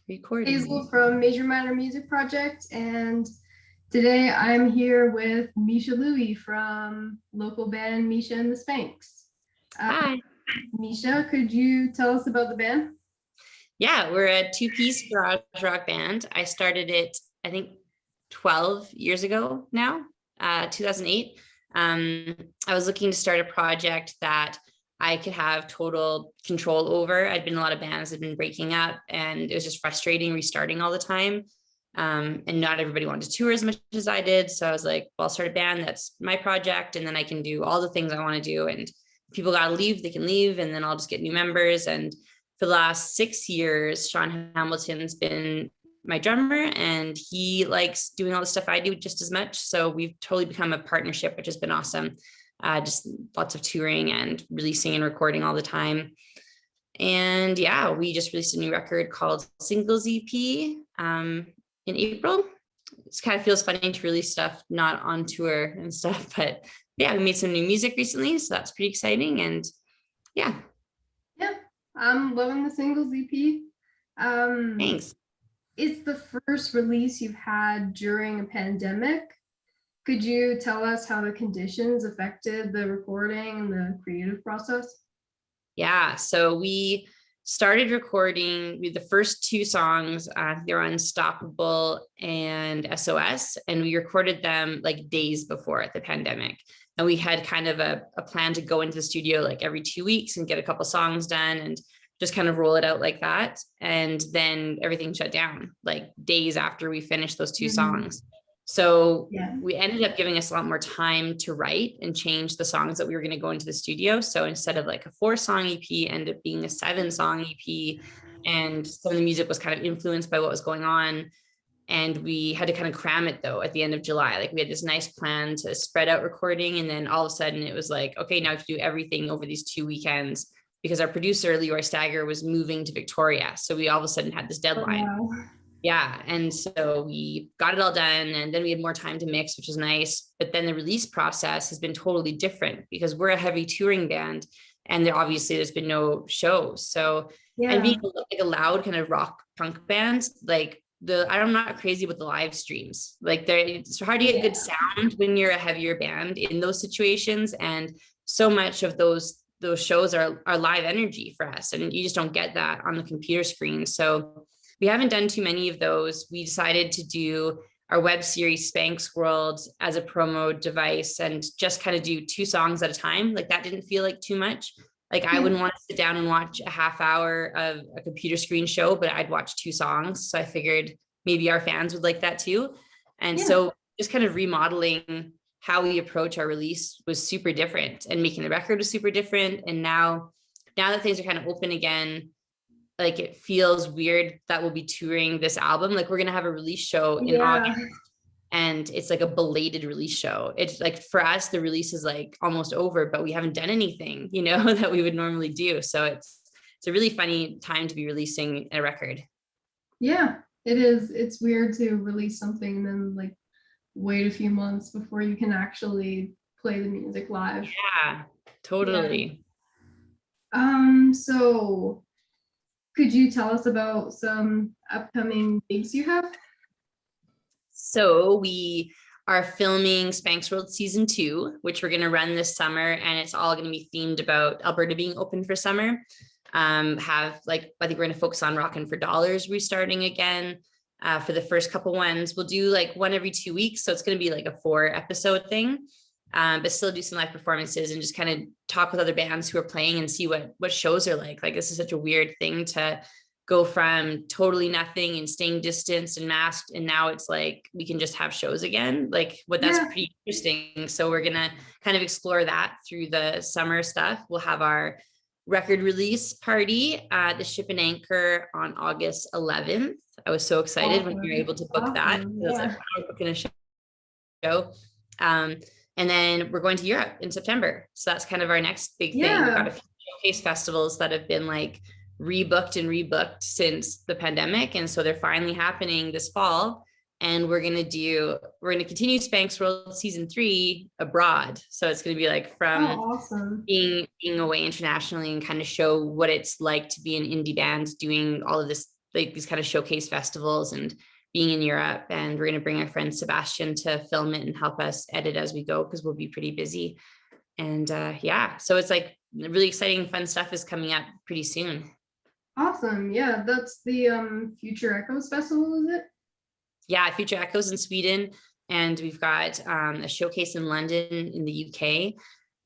Hazel from Major Minor Music Project, and today I'm here with Miesha from local band Miesha the Spanks. Hi. Miesha, could you tell us about the band? Yeah, we're a two-piece garage rock band. I started it, I think, 12 years ago now, 2008. I was looking to start a project that I could have total control over. I'd been in a lot of bands that had been breaking up, and it was just frustrating restarting all the time. And not everybody wanted to tour as much as I did. So I was like, well, I'll start a band. That's my project. And then I can do all the things I want to do. And if people got to leave, they can leave. And then I'll just get new members. And for the last 6 years, Sean Hamilton's been my drummer, and he likes doing all the stuff I do just as much. So we've totally become a partnership, which has been awesome. Just lots of touring and releasing and recording all the time. And yeah, we just released a new record called Singles EP in April. It kind of feels funny to release stuff not on tour and stuff, but yeah, we made some new music recently, so that's pretty exciting. And yeah. I'm loving the Singles EP. Thanks. It's the first release you've had during a pandemic. Could you tell us how the conditions affected the recording and the creative process? Yeah, so we started recording with the first two songs. They were Unstoppable and SOS, and we recorded them like days before the pandemic. And we had kind of a plan to go into the studio like every 2 weeks and get a couple songs done and just kind of roll it out like that. And then everything shut down like days after we finished those two songs. So we ended up giving us a lot more time to write and change the songs that we were going to go into the studio. So instead of like a 4-song EP, ended up being a 7-song EP. And some of the music was kind of influenced by what was going on. And we had to kind of cram it though at the end of July. Like we had this nice plan to spread out recording. And then all of a sudden it was like, okay, now we have to do everything over these 2 weekends because our producer, Leroy Stagger, was moving to Victoria. So we all of a sudden had this deadline. Oh, wow. Yeah. And so we got it all done, and then we had more time to mix, which is nice. But then the release process has been totally different because we're a heavy touring band, and there's been no shows. So, and being like a loud kind of rock punk band, like I'm not crazy with the live streams. Like it's hard to get good sound when you're a heavier band in those situations. And so much of those shows are live energy for us. And you just don't get that on the computer screen. So we haven't done too many of those. We decided to do our web series Spanks World as a promo device and just kind of do 2 songs at a time. Like that didn't feel like too much. Like I wouldn't want to sit down and watch a half hour of a computer screen show, but I'd watch 2 songs. So I figured maybe our fans would like that too. And so just kind of remodeling how we approach our release was super different, and making the record was super different. And now that things are kind of open again, like it feels weird that we'll be touring this album. Like we're going to have a release show in August, and it's like a belated release show. It's like for us, the release is like almost over, but we haven't done anything, that we would normally do. So it's a really funny time to be releasing a record. Yeah, it is. It's weird to release something and then like wait a few months before you can actually play the music live. Yeah, totally. So could you tell us about some upcoming gigs you have? So we are filming Spanks World Season 2, which we're going to run this summer, and it's all going to be themed about Alberta being open for summer. I think we're going to focus on Rockin' for Dollars restarting again. For the first couple ones, we'll do like one every 2 weeks. So it's going to be like a 4-episode thing, but still do some live performances and just kind of talk with other bands who are playing and see what shows are like. Like this is such a weird thing to go from totally nothing and staying distanced and masked, and now it's like we can just have shows again. Like that's pretty interesting. So we're going to kind of explore that through the summer stuff. We'll have our record release party at the Ship and Anchor on August 11th. I was so excited when we were able to book that. I was like, wow, we're booking a show. And then we're going to Europe in September. So that's kind of our next big thing. We've got a few showcase festivals that have been like rebooked since the pandemic. And so they're finally happening this fall. And we're going to continue Spanks World Season 3 abroad. So it's going to be like from being away internationally and kind of show what it's like to be an indie band doing all of this like these kind of showcase festivals and being in Europe. And we're going to bring our friend Sebastian to film it and help us edit as we go, because we'll be pretty busy. And yeah, so it's like really exciting, fun stuff is coming up pretty soon. Awesome. Yeah, that's the Future Echoes Festival, is it? Yeah, Future Echoes in Sweden. And we've got a showcase in London in the UK.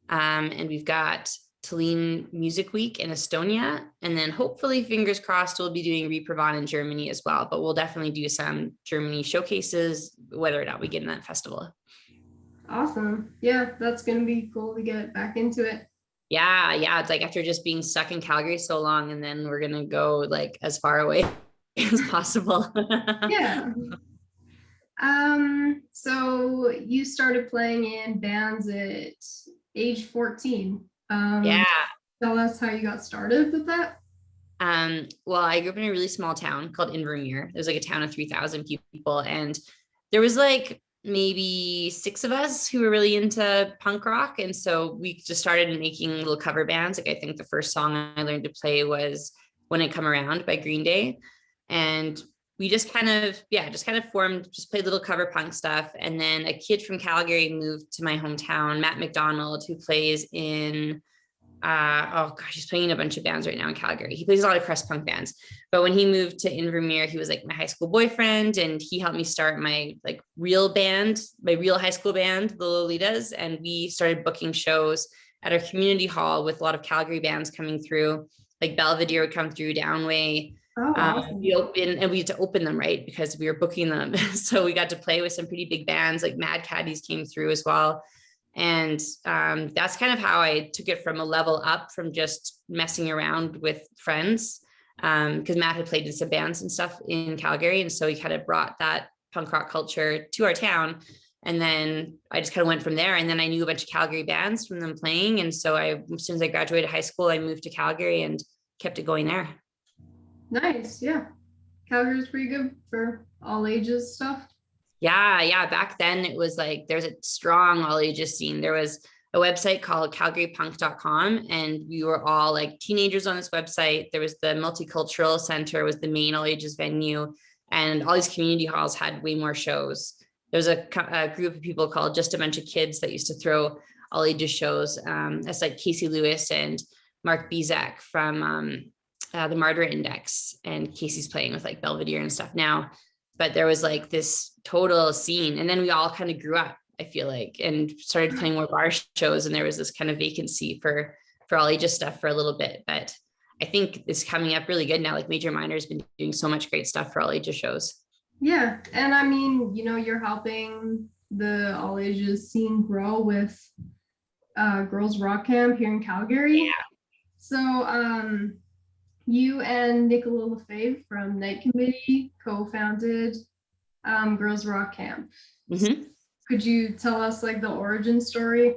And we've got Tallinn Music Week in Estonia. And then hopefully, fingers crossed, we'll be doing Reeperbahn in Germany as well. But we'll definitely do some Germany showcases, whether or not we get in that festival. Awesome. Yeah, that's going to be cool to get back into it. Yeah. It's like after just being stuck in Calgary so long, and then we're going to go like as far away as possible. Yeah. So you started playing in bands at age 14. Yeah. Tell us how you got started with that. Well, I grew up in a really small town called Invermere. There's like a town of 3,000 people, and there was like maybe 6 of us who were really into punk rock. And so we just started making little cover bands. Like I think the first song I learned to play was When I Come Around by Green Day. And we just kind of formed, just played little cover punk stuff. And then a kid from Calgary moved to my hometown, Matt McDonald, who plays in oh gosh, he's playing in a bunch of bands right now in Calgary. He plays a lot of crust punk bands. But when he moved to Invermere, he was like my high school boyfriend, and he helped me start my like real band, my real high school band, the Lolitas. And we started booking shows at our community hall with a lot of Calgary bands coming through. Like Belvedere would come through, Downway. Oh, awesome. We had to open them, right, because we were booking them. So we got to play with some pretty big bands, like Mad Caddies came through as well. And that's kind of how I took it from a level up from just messing around with friends, because Matt had played in some bands and stuff in Calgary. And so he kind of brought that punk rock culture to our town. And then I just kind of went from there. And then I knew a bunch of Calgary bands from them playing. And so as soon as I graduated high school, I moved to Calgary and kept it going there. Nice. Yeah. Calgary's pretty good for all ages stuff. Yeah. Back then it was like, there's a strong all ages scene. There was a website called calgarypunk.com, and we were all like teenagers on this website. There was the Multicultural Center was the main all ages venue, and all these community halls had way more shows. There was a group of people called Just a Bunch of Kids that used to throw all ages shows. That's like Casey Lewis and Mark Bizek from the Martyr Index, and Casey's playing with like Belvedere and stuff now. But there was like this total scene. And then we all kind of grew up, I feel like, and started playing more bar shows. And there was this kind of vacancy for all ages stuff for a little bit. But I think it's coming up really good now. Like Major Minor has been doing so much great stuff for all ages shows. Yeah. And I mean, you're helping the all ages scene grow with Girls Rock Camp here in Calgary. Yeah. So you and Nicola Lefebvre from Night Committee co-founded Girls Rock Camp. Mm-hmm. Could you tell us like the origin story?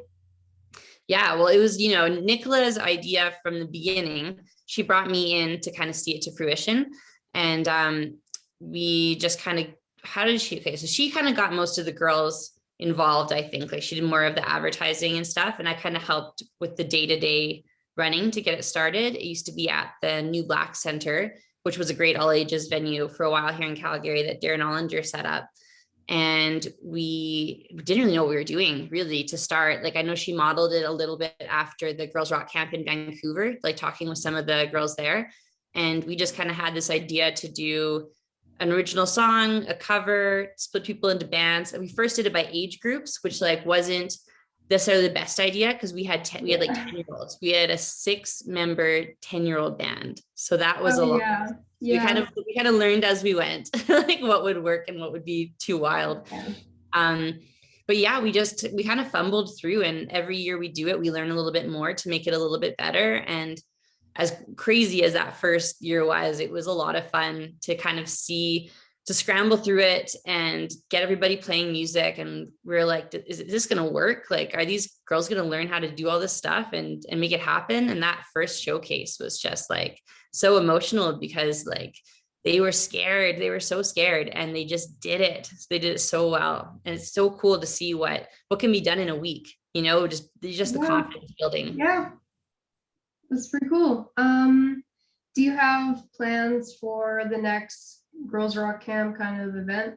Yeah, well, it was, Nicola's idea from the beginning. She brought me in to kind of see it to fruition. And we just kind of, so she kind of got most of the girls involved, I think. Like she did more of the advertising and stuff. And I kind of helped with the day-to-day running to get it started. It used to be at the New Black Center, which was a great all ages venue for a while here in Calgary that Darren Ollinger set up. And we didn't really know what we were doing really to start. Like I know she modeled it a little bit after the Girls Rock Camp in Vancouver, like talking with some of the girls there. And we just kind of had this idea to do an original song, a cover, split people into bands. And we first did it by age groups, which like wasn't necessarily the best idea, because we had like 10-year-olds. We had a 6-member 10-year-old band. So that was a lot. Yeah. We kind of learned as we went, like what would work and what would be too wild. But yeah, we kind of fumbled through, and every year we do it, we learn a little bit more to make it a little bit better. And as crazy as that first year was, it was a lot of fun to kind of to scramble through it and get everybody playing music. And we're like, is this going to work? Like, are these girls going to learn how to do all this stuff and make it happen? And that first showcase was just like so emotional, because like they were scared. They were so scared, and they just did it. They did it so well. And it's so cool to see what can be done in a week, just the confidence building. Yeah. That's pretty cool. Do you have plans for the next Girls Rock Camp kind of event?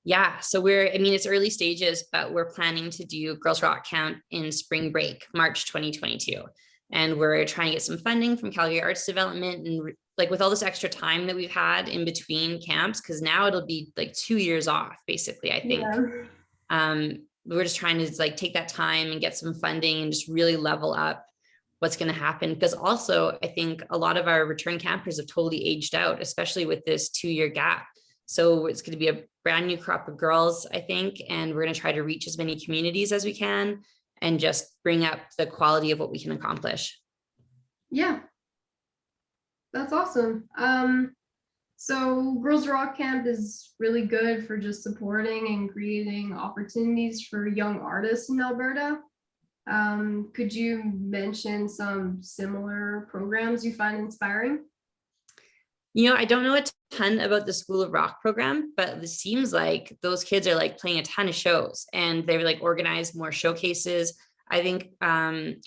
Yeah, so I mean, it's early stages, but we're planning to do Girls Rock Camp in spring break, March 2022. And we're trying to get some funding from Calgary Arts Development. And like with all this extra time that we've had in between camps, because now it'll be like 2 years off, basically, I think. Yeah. We're just trying to like take that time and get some funding and just really level up what's going to happen. Because also, I think a lot of our return campers have totally aged out, especially with this 2-year gap. So it's going to be a brand new crop of girls, I think, and we're going to try to reach as many communities as we can and just bring up the quality of what we can accomplish. Yeah, that's awesome. So Girls Rock Camp is really good for just supporting and creating opportunities for young artists in Alberta. Could you mention some similar programs you find inspiring? I don't know a ton about the School of Rock program, but it seems like those kids are like playing a ton of shows and they've like organized more showcases. I think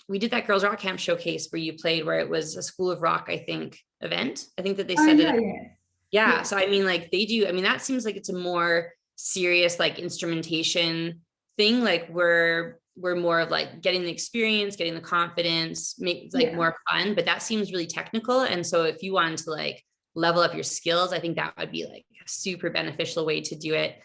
we did that Girls Rock Camp showcase where you played, where it was a School of Rock, I think, event. I think that they Oh, set it yeah, up. yeah. Yeah. So I mean, like they do, I mean, that seems like it's a more serious like instrumentation thing. Like we're more of like getting the experience, getting the confidence, make like Yeah. more fun, but that seems really technical. And so if you wanted to like level up your skills, I think that would be like a super beneficial way to do it.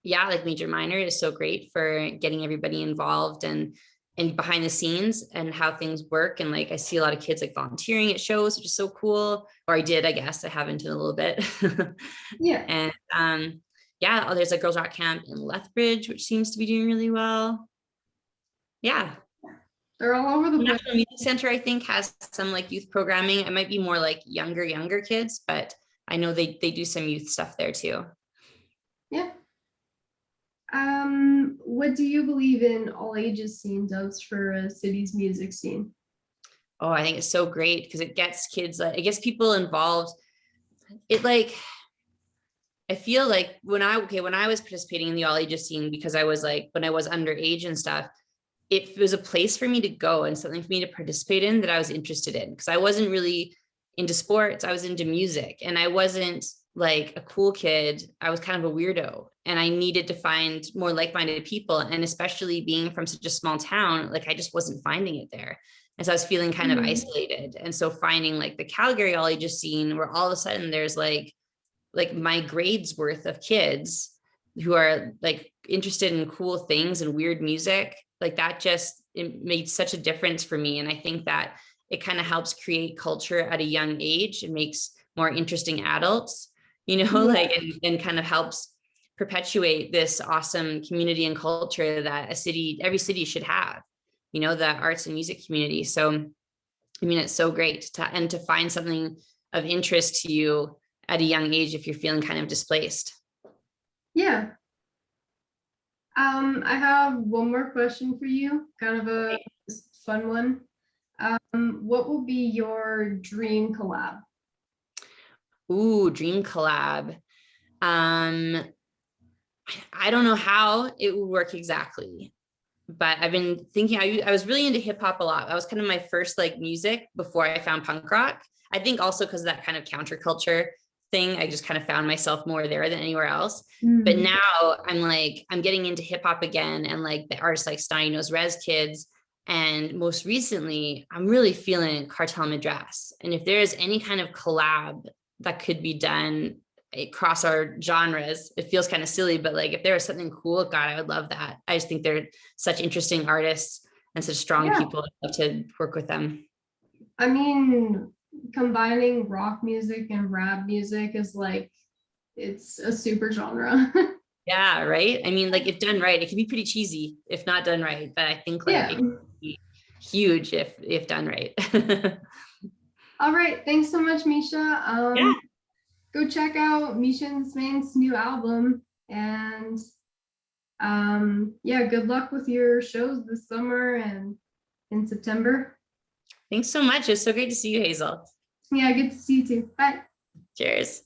Yeah, like major minor is so great for getting everybody involved and behind the scenes and how things work. And like I see a lot of kids like volunteering at shows, which is so cool. Or I did, I guess I haven't in a little bit. Yeah. And yeah, there's a Girls Rock Camp in Lethbridge, which seems to be doing really well. Yeah. They're all over the place. National Music Center, I think, has some like youth programming. It might be more like younger kids, but I know they do some youth stuff there too. Yeah. What do you believe in all ages scene does for a city's music scene? Oh, I think it's so great because it gets kids, it gets people involved. It like, I feel like when I was participating in the all ages scene, because I was like, when I was underage and stuff, it was a place for me to go and something for me to participate in that I was interested in. Because I wasn't really into sports, I was into music, and I wasn't like a cool kid. I was kind of a weirdo, and I needed to find more like-minded people. And especially being from such a small town, like I just wasn't finding it there. And so I was feeling kind of isolated. And so finding like the Calgary all ages scene, where all of a sudden there's like my grades worth of kids who are like interested in cool things and weird music, like that just, it made such a difference for me. And I think that it kind of helps create culture at a young age. It makes more interesting adults, like, and kind of helps perpetuate this awesome community and culture that every city should have, the arts and music community. So, I mean, it's so great to find something of interest to you at a young age if you're feeling kind of displaced. Yeah. I have one more question for you, kind of a fun one. What will be your dream collab? Ooh, dream collab. I don't know how it would work exactly, but I've been thinking, I was really into hip hop a lot. That was kind of my first like music before I found punk rock. I think also because of that kind of counterculture thing, I just kind of found myself more there than anywhere else. But now I'm getting into hip hop again, and like the artists like Stein Knows Rez Kids. And most recently, I'm really feeling Cartel Madras. And if there is any kind of collab that could be done across our genres, it feels kind of silly, but like if there was something cool, God, I would love that. I just think they're such interesting artists and such strong people. I'd love to work with them. I mean, combining rock music and rap music is like, it's a super genre. Yeah, right. I mean, like if done right, it can be pretty cheesy if not done right, but I think like it can be huge if done right. All right, thanks so much, Miesha. Yeah. Go check out Miesha the Spanks' new album, and yeah, good luck with your shows this summer and in September. Thanks so much. It's so great to see you, Hazel. Yeah, good to see you too. Bye. Cheers.